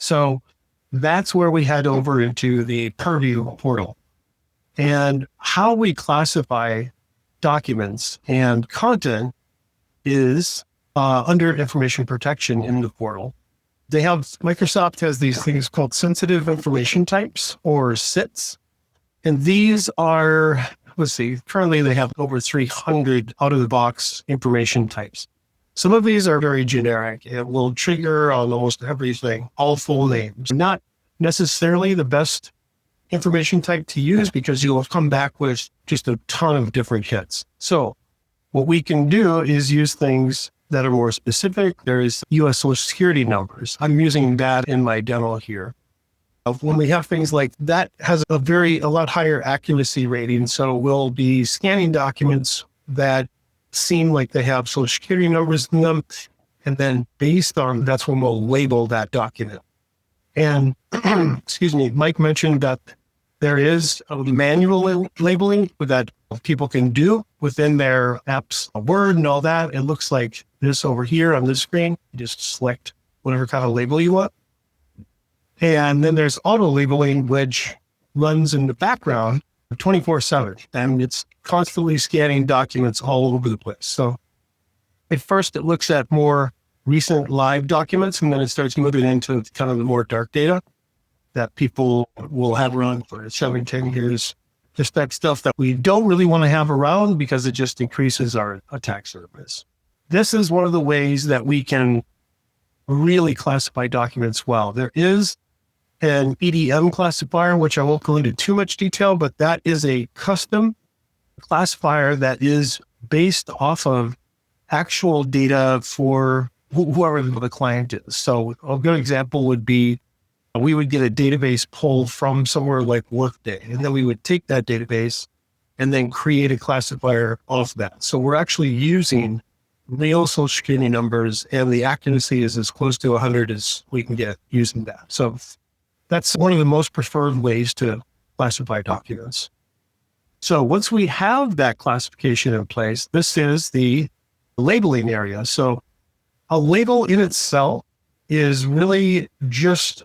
So that's where we head over into the Purview portal. And how we classify documents and content is under information protection in the portal. Microsoft has these things called sensitive information types, or SITs. And these are, currently they have over 300 out of the box information types. Some of these are very generic. It will trigger on almost everything, all full names. Not necessarily the best information type to use because you'll come back with just a ton of different hits. So what we can do is use things that are more specific. There's US Social Security numbers. I'm using that in my demo here. When we have things like that, has a lot higher accuracy rating. So we'll be scanning documents that seem like they have Social Security numbers in them. And then based on that's when we'll label that document. And Mike mentioned that there is a manual labeling that people can do within their apps, Word and all that. It looks like this over here on this screen. You just select whatever kind of label you want. And then there's auto labeling, which runs in the background 24/7. And it's constantly scanning documents all over the place. So at first it looks at more recent live documents, and then it starts moving into kind of the more dark data that people will have run for 7, 10 years. Just that stuff that we don't really want to have around because it just increases our attack surface. This is one of the ways that we can really classify documents well. There is an EDM classifier, which I won't go into too much detail, but that is a custom classifier that is based off of actual data for whoever the client is. So a good example would be we would get a database pull from somewhere like Workday, and then we would take that database and then create a classifier off that. So we're actually using real Social Security numbers, and the accuracy is as close to 100 as we can get using that. So that's one of the most preferred ways to classify documents. So once we have that classification in place, this is the labeling area. So a label in itself is really just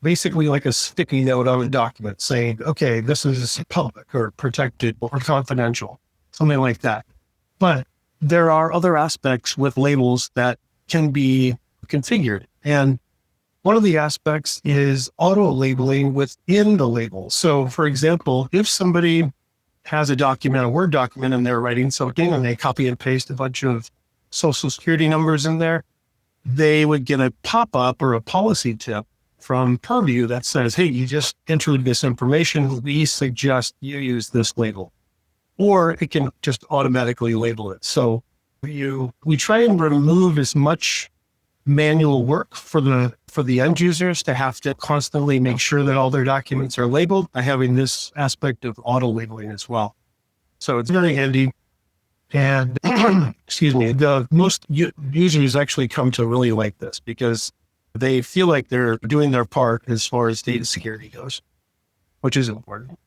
basically like a sticky note on a document saying, okay, this is public or protected or confidential, something like that. But there are other aspects with labels that can be configured. And one of the aspects is auto labeling within the label. So for example, if somebody has a document, a Word document, and they're writing something and they copy and paste a bunch of Social Security numbers in there, they would get a pop-up or a policy tip from Purview that says, hey, you just entered this information. We suggest you use this label. Or it can just automatically label it. So we try and remove as much manual work for the end users to have to constantly make sure that all their documents are labeled by having this aspect of auto labeling as well. So it's very handy. And the most users actually come to really like this because they feel like they're doing their part as far as data security goes, which is important.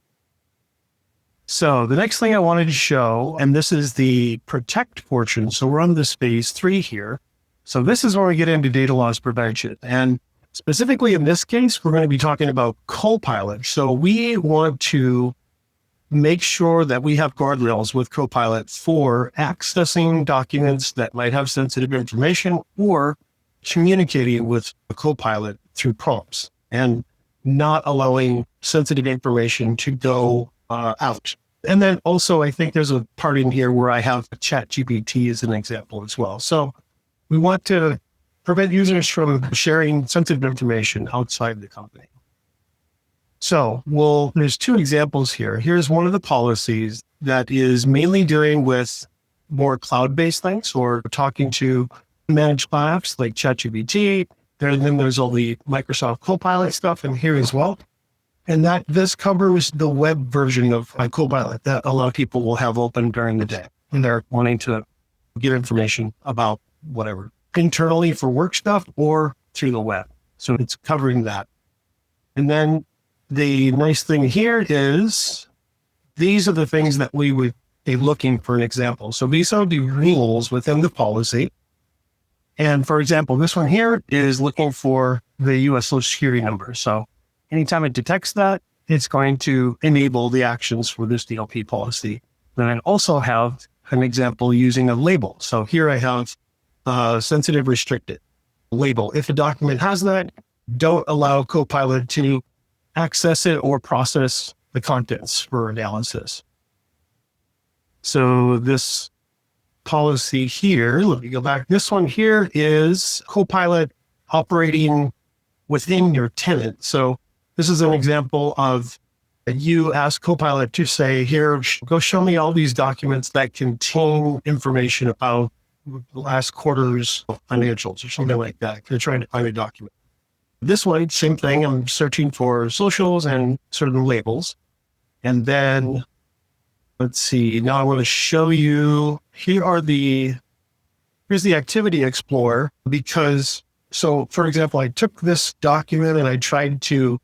So the next thing I wanted to show, and this is the protect portion. So we're on this phase 3 here. So this is where we get into data loss prevention. And specifically in this case, we're going to be talking about Copilot. So we want to make sure that we have guardrails with Copilot for accessing documents that might have sensitive information or communicating with a Copilot through prompts and not allowing sensitive information to go out. And then also, I think there's a part in here where I have ChatGPT as an example as well. So we want to prevent users from sharing sensitive information outside the company. So, there's 2 examples here. Here's one of the policies that is mainly dealing with more cloud-based things or talking to managed cloud apps like ChatGPT. Then there's all the Microsoft Copilot stuff in here as well. And this covers the web version of Copilot that a lot of people will have open during the day when they're wanting to get information about whatever, internally for work stuff or through the web. So it's covering that. And then the nice thing here is these are the things that we would be looking for an example. So these are the rules within the policy. And for example, this one here is looking for the US Social Security number. So anytime it detects that, it's going to enable the actions for this DLP policy. Then I also have an example using a label. So here I have sensitive restricted label. If a document has that, don't allow Copilot to access it or process the contents for analysis. So this policy here, let me go back. This one here is Copilot operating within your tenant. So this is an example of you ask Copilot to say, here, go show me all these documents that contain information about last quarter's financials or something like that. You're trying to find a document. This way, same thing. I'm searching for socials and certain labels. And then let's see, now I want to show you, here's the Activity Explorer, because, so for example, I took this document and I tried to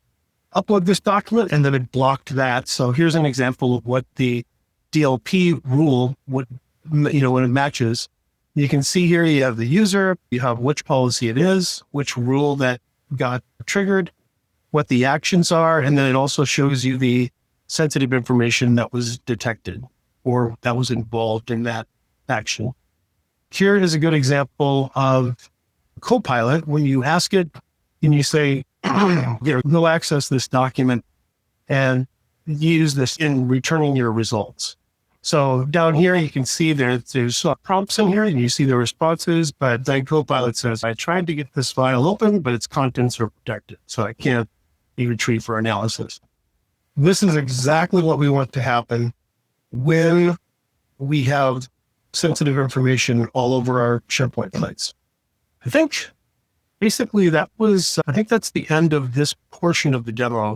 upload this document and then it blocked that. So here's an example of what the DLP rule would, when it matches. You can see here, you have the user, you have which policy it is, which rule that got triggered, what the actions are, and then it also shows you the sensitive information that was detected or that was involved in that action. Here is a good example of Copilot when you ask it and you say, go access this document and use this in returning your results. So down here, you can see there's prompts in here and you see the responses, but then Copilot says, I tried to get this file open, but its contents are protected. So I can't be retrieved for analysis. This is exactly what we want to happen when we have sensitive information all over our SharePoint sites. I think basically I think that's the end of this portion of the demo.